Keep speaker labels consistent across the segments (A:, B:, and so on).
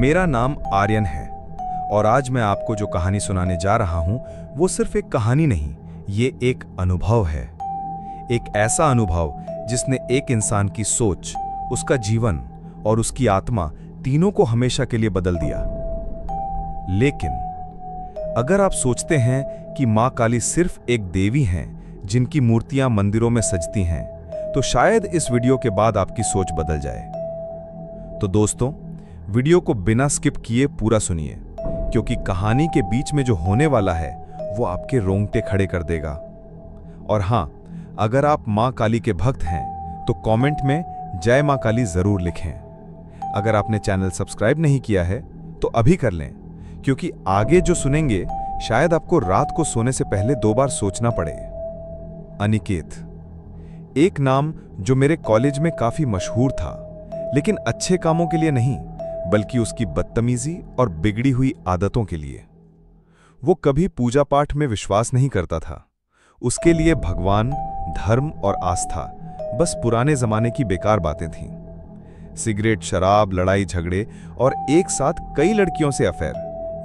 A: मेरा नाम आर्यन है और आज मैं आपको जो कहानी सुनाने जा रहा हूं वो सिर्फ एक कहानी नहीं, ये एक अनुभव है। एक ऐसा अनुभव जिसने एक इंसान की सोच, उसका जीवन और उसकी आत्मा तीनों को हमेशा के लिए बदल दिया। लेकिन अगर आप सोचते हैं कि मां काली सिर्फ एक देवी हैं जिनकी मूर्तियां मंदिरों में सजती हैं, तो शायद इस वीडियो के बाद आपकी सोच बदल जाए। तो दोस्तों, वीडियो को बिना स्किप किए पूरा सुनिए, क्योंकि कहानी के बीच में जो होने वाला है वो आपके रोंगटे खड़े कर देगा। और हां, अगर आप मां काली के भक्त हैं तो कमेंट में जय मां काली जरूर लिखें। अगर आपने चैनल सब्सक्राइब नहीं किया है तो अभी कर लें, क्योंकि आगे जो सुनेंगे शायद आपको रात को सोने से पहले 2 बार सोचना पड़े। अनिकेत, एक नाम जो मेरे कॉलेज में काफी मशहूर था, लेकिन अच्छे कामों के लिए नहीं, बल्कि उसकी बदतमीजी और बिगड़ी हुई आदतों के लिए। वो कभी पूजा पाठ में विश्वास नहीं करता था। उसके लिए भगवान, धर्म और आस्था बस पुराने जमाने की बेकार बातें थीं। सिगरेट, शराब, लड़ाई झगड़े और एक साथ कई लड़कियों से अफेयर,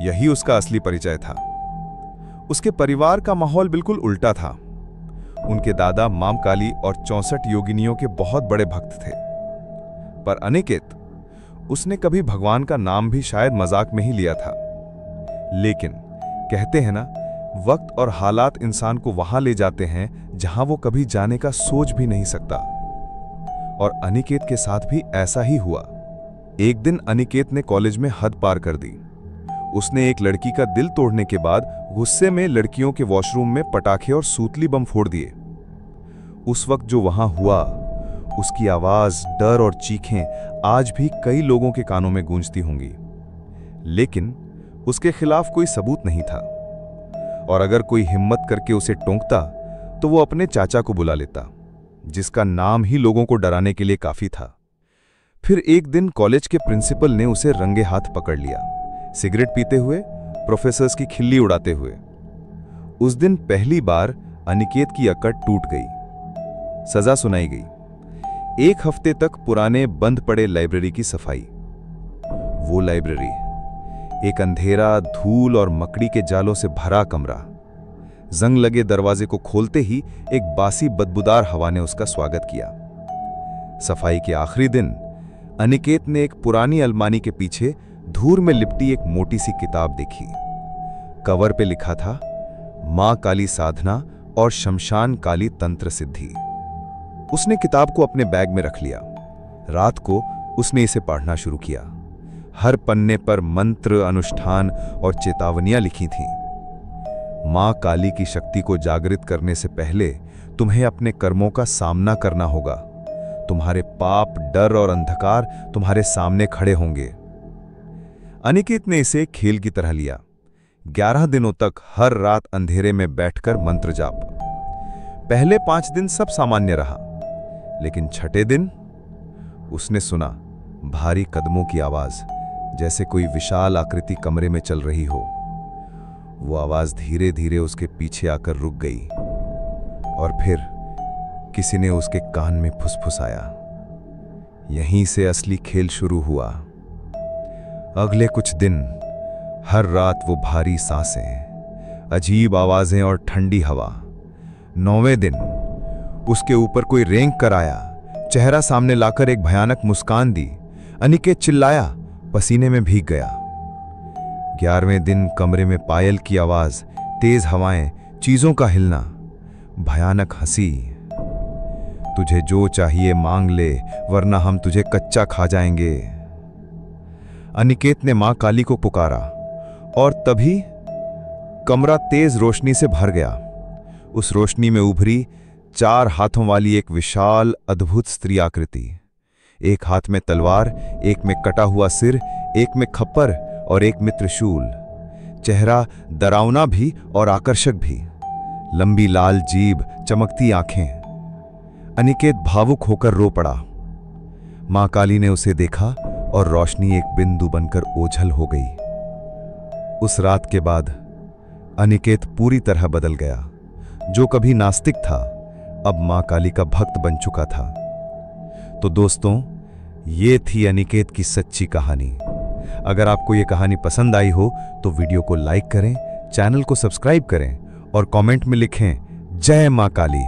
A: यही उसका असली परिचय था। उसके परिवार का माहौल बिल्कुल उल्टा था। उनके दादा मां काली और 64 योगिनियों के बहुत बड़े भक्त थे। पर अनिकेत, उसने कभी भगवान का नाम भी शायद मजाक में ही लिया था। लेकिन कहते हैं ना, वक्त और हालात इंसान को वहां ले जाते हैं जहां वो कभी जाने का सोच भी नहीं सकता। और अनिकेत के साथ भी ऐसा ही हुआ। एक दिन अनिकेत ने कॉलेज में हद पार कर दी। उसने एक लड़की का दिल तोड़ने के बाद गुस्से में लड़कियों के वॉशरूम में पटाखे और सूतली बम फोड़ दिए। उस वक्त जो वहां हुआ, उसकी आवाज, डर और चीखें आज भी कई लोगों के कानों में गूंजती होंगी। लेकिन उसके खिलाफ कोई सबूत नहीं था, और अगर कोई हिम्मत करके उसे टोंकता तो वो अपने चाचा को बुला लेता, जिसका नाम ही लोगों को डराने के लिए काफी था। फिर एक दिन कॉलेज के प्रिंसिपल ने उसे रंगे हाथ पकड़ लिया, सिगरेट पीते हुए, प्रोफेसर्स की खिल्ली उड़ाते हुए। उस दिन पहली बार अनिकेत की अकड़ टूट गई। सजा सुनाई गई, 1 हफ्ते तक पुराने बंद पड़े लाइब्रेरी की सफाई। वो लाइब्रेरी, एक अंधेरा, धूल और मकड़ी के जालों से भरा कमरा। जंग लगे दरवाजे को खोलते ही एक बासी बदबूदार हवा ने उसका स्वागत किया। सफाई के आखिरी दिन अनिकेत ने एक पुरानी अलमारी के पीछे धूर में लिपटी एक मोटी सी किताब देखी। कवर पे लिखा था, मां काली साधना और शमशान काली तंत्र सिद्धि। उसने किताब को अपने बैग में रख लिया। रात को उसने इसे पढ़ना शुरू किया। हर पन्ने पर मंत्र, अनुष्ठान और चेतावनियां लिखी थीं। मां काली की शक्ति को जागृत करने से पहले तुम्हें अपने कर्मों का सामना करना होगा। तुम्हारे पाप, डर और अंधकार तुम्हारे सामने खड़े होंगे। अनिकेत ने इसे खेल की तरह लिया। 11 दिनों तक हर रात अंधेरे में बैठकर मंत्र जाप। पहले 5 दिन सब सामान्य रहा, लेकिन छठे दिन उसने सुना भारी कदमों की आवाज, जैसे कोई विशाल आकृति कमरे में चल रही हो। वो आवाज धीरे धीरे उसके पीछे आकर रुक गई, और फिर किसी ने उसके कान में फुसफुसाया। यहीं से असली खेल शुरू हुआ। अगले कुछ दिन हर रात वो भारी सांसें, अजीब आवाजें और ठंडी हवा। 9वें दिन उसके ऊपर कोई रेंग कर आया, चेहरा सामने लाकर एक भयानक मुस्कान दी। अनिकेत चिल्लाया, पसीने में भीग गया। 11वें दिन कमरे में पायल की आवाज, तेज हवाएं, चीजों का हिलना, भयानक हंसी। तुझे जो चाहिए मांग ले, वरना हम तुझे कच्चा खा जाएंगे। अनिकेत ने मां काली को पुकारा, और तभी कमरा तेज रोशनी से भर गया। उस रोशनी में उभरी 4 हाथों वाली एक विशाल, अद्भुत स्त्री आकृति। एक हाथ में तलवार, एक में कटा हुआ सिर, एक में खप्पर और एक में त्रिशूल। चेहरा डरावना भी और आकर्षक भी। लंबी लाल जीभ, चमकती आंखें। अनिकेत भावुक होकर रो पड़ा। मां काली ने उसे देखा और रोशनी एक बिंदु बनकर ओझल हो गई। उस रात के बाद अनिकेत पूरी तरह बदल गया। जो कभी नास्तिक था, अब मां काली का भक्त बन चुका था। तो दोस्तों, ये थी अनिकेत की सच्ची कहानी। अगर आपको ये कहानी पसंद आई हो तो वीडियो को लाइक करें, चैनल को सब्सक्राइब करें और कमेंट में लिखें जय मां काली।